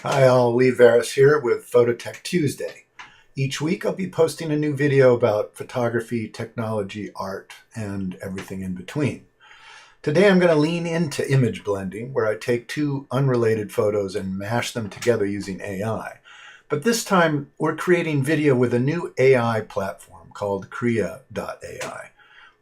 Hi all, Lee Veris here with Phototech Tuesday. Each week I'll be posting a new video about photography, technology, art, and everything in between. Today I'm going to lean into image blending, where I take two unrelated photos and mash them together using AI. But this time we're creating video with a new AI platform called kwOMBS5hgck.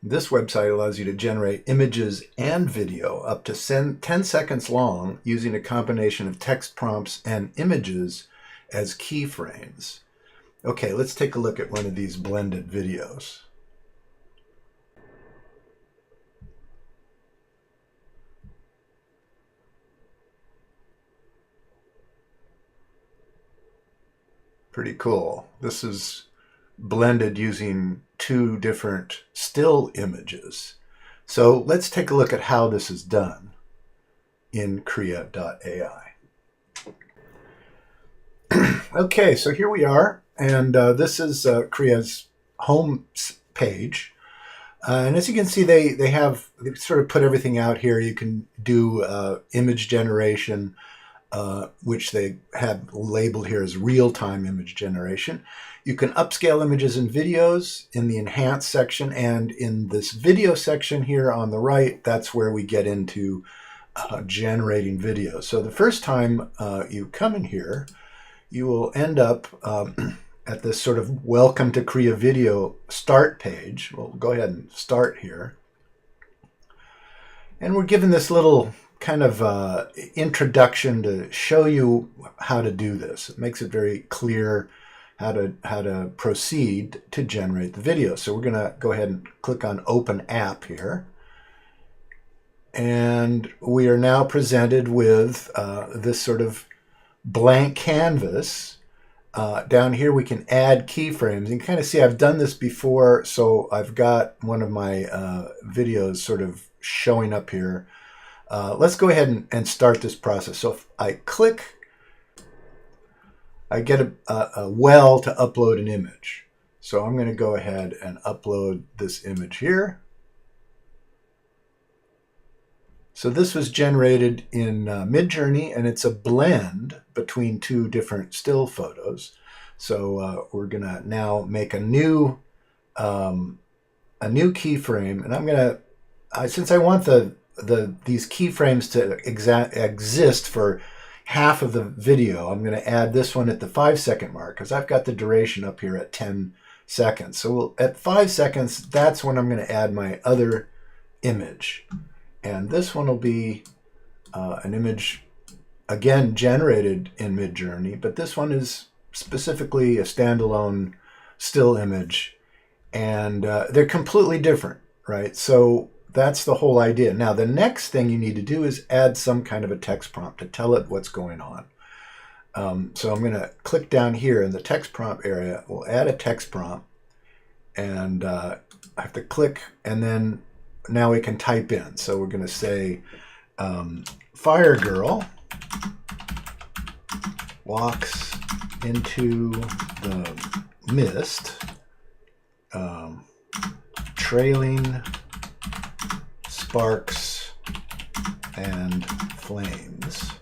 This website allows you to generate images and video up to 10 seconds long using a combination of text prompts and images as keyframes. Okay, let's take a look at one of these blended videos. Pretty cool. This is blended using two different still images. So let's take a look at how this is done in kwOMBS5hgck. Okay, so here we are, and this is kwOMBS home page. And as you can see, they sort of put everything out here. You can do image generation, which they have labeled here as real-time image generation. You can upscale images and videos in the enhance section, and in this video section here on the right, that's where we get into generating videos. So the first time you come in here, you will end up at this sort of welcome to Korea video start page. We'll go ahead and start here. And we're given this little kind of introduction to show you how to do this. It makes it very clear how to proceed to generate the video. So we're going to go ahead and click on Open App here. And we are now presented with this sort of blank canvas. Down here we can add keyframes. You can kind of see I've done this before, so I've got one of my videos sort of showing up here. Let's go ahead and start this process. So if I click, I get a well to upload an image. So I'm going to go ahead and upload this image here. So this was generated in Midjourney, and it's a blend between two different still photos. So we're going to now make a new keyframe, and I'm going to, since I want these keyframes to exist for half of the video, I'm going to add this one at the 5-second mark, because I've got the duration up here at 10 seconds. So at 5 seconds, that's when I'm going to add my other image. And this one will be an image, again, generated in Midjourney, but this one is specifically a standalone still image. And they're completely different, right? So that's the whole idea. Now, the next thing you need to do is add some kind of a text prompt to tell it what's going on. So I'm going to click down here in the text prompt area. We'll add a text prompt, and I have to click, and then now we can type in. So we're going to say, Fire Girl walks into the mist, trailing sparks and flames.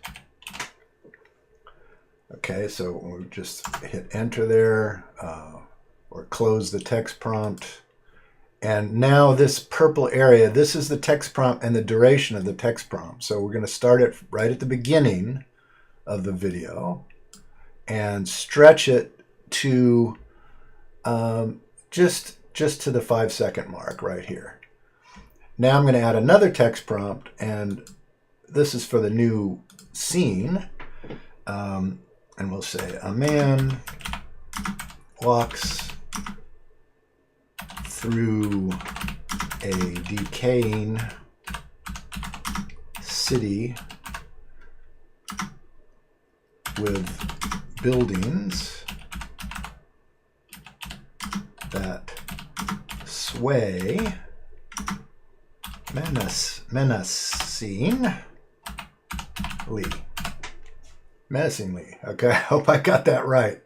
Okay, so we'll just hit enter there, or close the text prompt. And now this purple area, this is the text prompt and the duration of the text prompt. So we're going to start it right at the beginning of the video and stretch it to just to the 5-second mark right here. Now I'm going to add another text prompt, and this is for the new scene. And we'll say, a man walks through a decaying city with buildings that sway menacingly. Okay, I hope I got that right.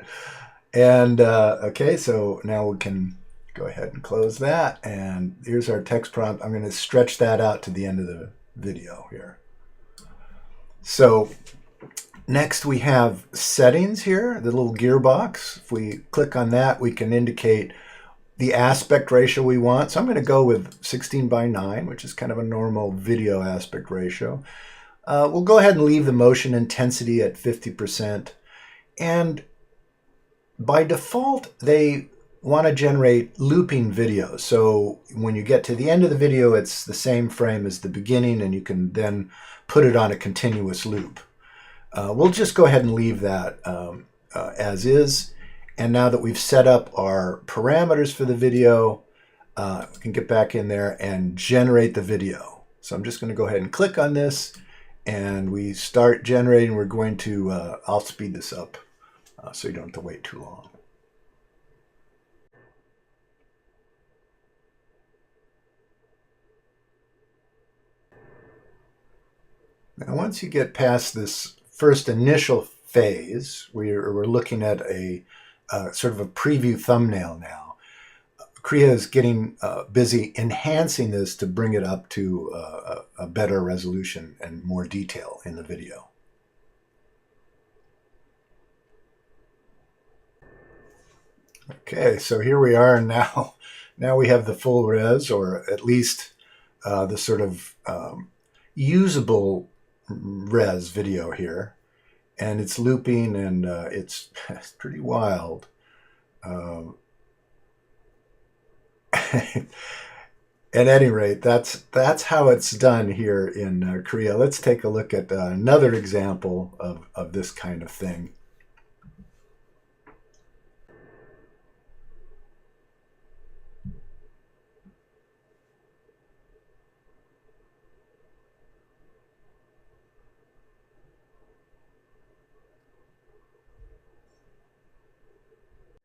And okay, so now we can go ahead and close that, and here's our text prompt. I'm going to stretch that out to the end of the video here. So Next, we have settings here, the little gearbox. If we click on that, we can indicate the aspect ratio we want. So I'm going to go with 16:9, which is kind of a normal video aspect ratio. We'll go ahead and leave the motion intensity at 50%. And by default, they want to generate looping videos. So when you get to the end of the video, it's the same frame as the beginning, and you can then put it on a continuous loop. We'll just go ahead and leave that as is. And now that we've set up our parameters for the video, we can get back in there and generate the video. So I'm just going to go ahead and click on this, and we start generating. We're going to, I'll speed this up so you don't have to wait too long. Now, once you get past this first initial phase, we're looking at a sort of a preview thumbnail now. kwOMBS5hgck is getting busy enhancing this to bring it up to a better resolution and more detail in the video. Okay, so here we are now. Now we have the full res, or at least the sort of usable res video here, and it's looping, and it's pretty wild. At any rate, that's how it's done here in kwOMBS5hgck. Let's take a look at another example of this kind of thing.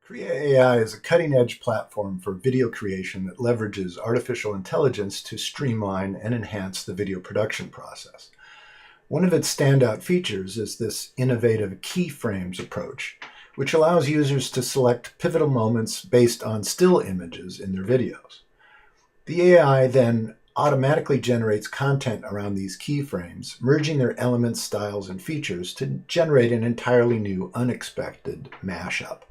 kwOMBS5hgck AI is a cutting-edge platform for video creation that leverages artificial intelligence to streamline and enhance the video production process. One of its standout features is this innovative keyframes approach, which allows users to select pivotal moments based on still images in their videos. The AI then automatically generates content around these keyframes, merging their elements, styles, and features to generate an entirely new, unexpected mashup.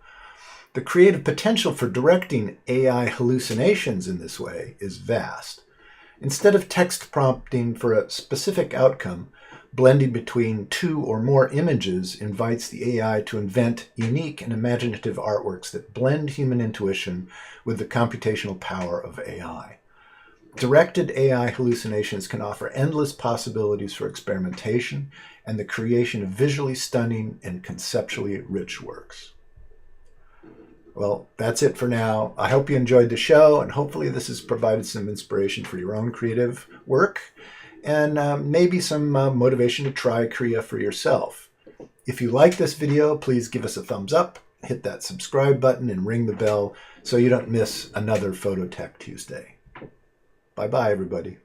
The creative potential for directing AI hallucinations in this way is vast. Instead of text prompting for a specific outcome, blending between two or more images invites the AI to invent unique and imaginative artworks that blend human intuition with the computational power of AI. Directed AI hallucinations can offer endless possibilities for experimentation and the creation of visually stunning and conceptually rich works. Well, that's it for now. I hope you enjoyed the show, and hopefully this has provided some inspiration for your own creative work, and maybe some motivation to try kwOMBS5hgck for yourself. If you like this video, please give us a thumbs up, hit that subscribe button, and ring the bell so you don't miss another Phototech Tuesday. Bye-bye, everybody.